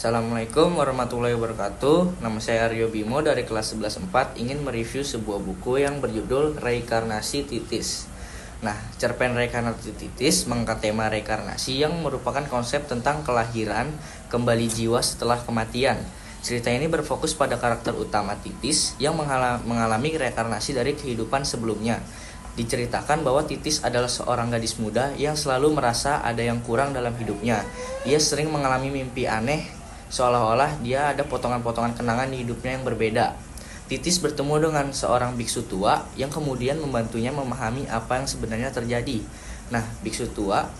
Assalamualaikum warahmatullahi wabarakatuh. Nama saya Aryo Bimo dari kelas 11.4 ingin mereview sebuah buku yang berjudul Reinkarnasi Titis. Nah, cerpen Reinkarnasi Titis mengangkat tema reinkarnasi yang merupakan konsep tentang kelahiran kembali jiwa setelah kematian. Cerita ini berfokus pada karakter utama Titis yang mengalami reinkarnasi dari kehidupan sebelumnya. Diceritakan bahwa Titis adalah seorang gadis muda yang selalu merasa ada yang kurang dalam hidupnya. Ia sering mengalami mimpi aneh, seolah-olah dia ada potongan-potongan kenangan di hidupnya yang berbeda. Titis bertemu dengan seorang biksu tua yang kemudian membantunya memahami apa yang sebenarnya terjadi. Nah, biksu tua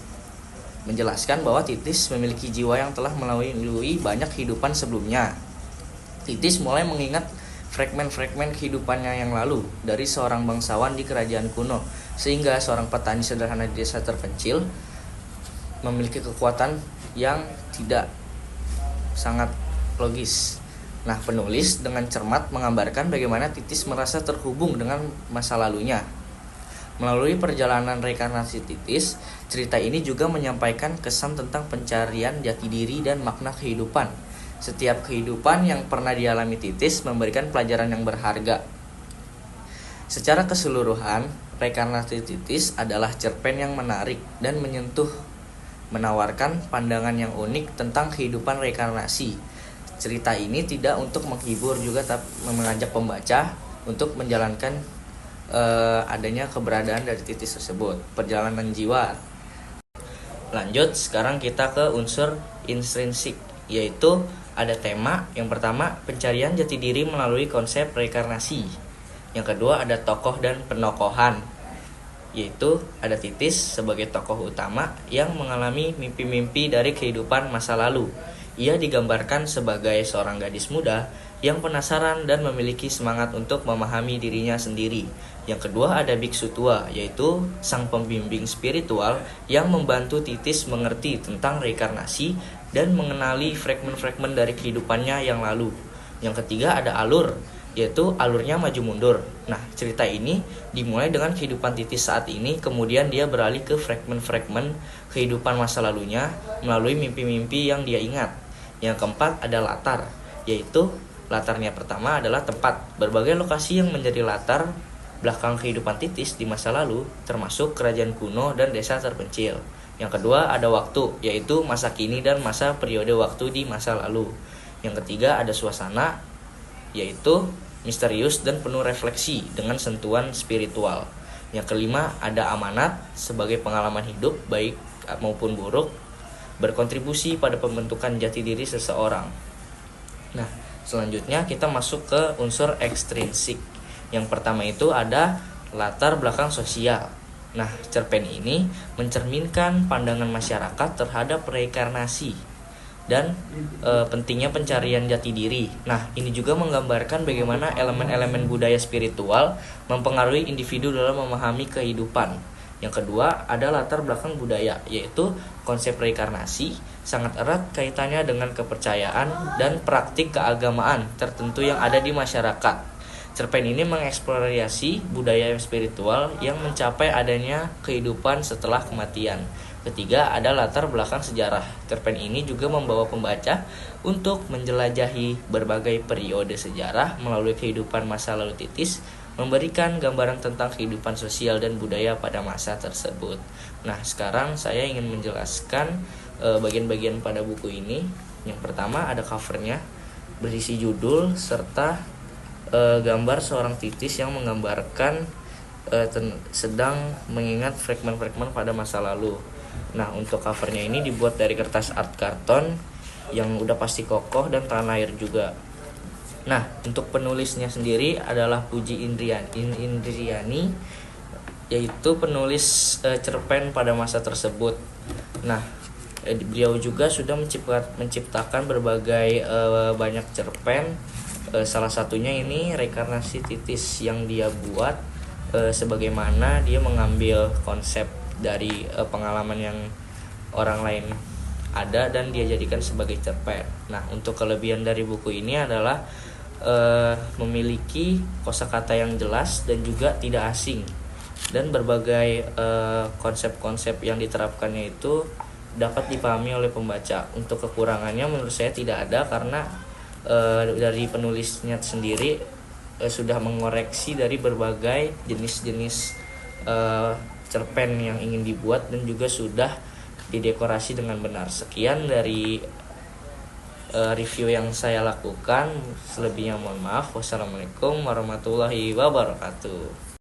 menjelaskan bahwa Titis memiliki jiwa yang telah melalui banyak kehidupan sebelumnya. Titis mulai mengingat fragmen-fragmen kehidupannya yang lalu dari seorang bangsawan di kerajaan kuno, sehingga seorang petani sederhana di desa terpencil memiliki kekuatan yang tidak sangat logis. Nah, penulis dengan cermat menggambarkan bagaimana Titis merasa terhubung dengan masa lalunya. Melalui perjalanan reinkarnasi Titis, cerita ini juga menyampaikan kesan tentang pencarian jati diri dan makna kehidupan. Setiap kehidupan yang pernah dialami Titis memberikan pelajaran yang berharga. Secara keseluruhan, Reinkarnasi Titis adalah cerpen yang menarik dan menawarkan pandangan yang unik tentang kehidupan reinkarnasi. Cerita ini tidak untuk menghibur juga, tapi mengajak pembaca untuk menjalankan adanya keberadaan dari Titis tersebut, perjalanan jiwa. Lanjut, sekarang kita ke unsur intrinsik, yaitu ada tema. Yang pertama, pencarian jati diri melalui konsep reinkarnasi. Yang kedua, ada tokoh dan penokohan, yaitu ada Titis sebagai tokoh utama yang mengalami mimpi-mimpi dari kehidupan masa lalu. Ia digambarkan sebagai seorang gadis muda yang penasaran dan memiliki semangat untuk memahami dirinya sendiri. Yang kedua, ada biksu tua, yaitu sang pembimbing spiritual yang membantu Titis mengerti tentang reinkarnasi dan mengenali fragmen-fragmen dari kehidupannya yang lalu. Yang ketiga, ada alur, yaitu alurnya maju mundur. Nah, cerita ini dimulai dengan kehidupan Titis saat ini, kemudian dia beralih ke fragmen-fragmen kehidupan masa lalunya melalui mimpi-mimpi yang dia ingat. Yang keempat, ada latar, yaitu latarnya pertama adalah tempat. Berbagai lokasi yang menjadi latar belakang kehidupan Titis di masa lalu, termasuk kerajaan kuno dan desa terpencil. Yang kedua, ada waktu, yaitu masa kini dan masa periode waktu di masa lalu. Yang ketiga, ada suasana, yaitu misterius dan penuh refleksi dengan sentuhan spiritual. Yang kelima, ada amanat sebagai pengalaman hidup baik maupun buruk, berkontribusi pada pembentukan jati diri seseorang. Nah, selanjutnya kita masuk ke unsur ekstrinsik. Yang pertama itu ada latar belakang sosial. Nah, cerpen ini mencerminkan pandangan masyarakat terhadap reinkarnasi dan pentingnya pencarian jati diri. Nah, ini juga menggambarkan bagaimana elemen-elemen budaya spiritual mempengaruhi individu dalam memahami kehidupan. Yang kedua, ada latar belakang budaya, yaitu konsep reinkarnasi sangat erat kaitannya dengan kepercayaan dan praktik keagamaan tertentu yang ada di masyarakat. Cerpen ini mengeksplorasi budaya spiritual yang mencapai adanya kehidupan setelah kematian. Ketiga, ada latar belakang sejarah. Cerpen ini juga membawa pembaca untuk menjelajahi berbagai periode sejarah melalui kehidupan masa lalu Titis, memberikan gambaran tentang kehidupan sosial dan budaya pada masa tersebut. Nah, sekarang saya ingin menjelaskan bagian-bagian pada buku ini. Yang pertama, ada covernya berisi judul serta gambar seorang Titis yang menggambarkan sedang mengingat fragmen-fragmen pada masa lalu. Nah, untuk covernya ini dibuat dari kertas art karton yang udah pasti kokoh dan tahan air juga. Nah, untuk penulisnya sendiri adalah Puji Indriani, yaitu penulis cerpen pada masa tersebut. Nah, beliau juga sudah menciptakan berbagai banyak cerpen. Salah satunya ini Reinkarnasi Titis yang dia buat, sebagaimana dia mengambil konsep dari pengalaman yang orang lain ada dan dia jadikan sebagai cerpen. Nah, untuk kelebihan dari buku ini adalah memiliki kosakata yang jelas dan juga tidak asing, dan berbagai konsep-konsep yang diterapkannya itu dapat dipahami oleh pembaca. Untuk kekurangannya menurut saya tidak ada, karena dari penulisnya sendiri sudah mengoreksi dari berbagai jenis-jenis cerpen yang ingin dibuat dan juga sudah didekorasi dengan benar. Sekian dari review yang saya lakukan. Selebihnya mohon maaf. Wassalamualaikum warahmatullahi wabarakatuh.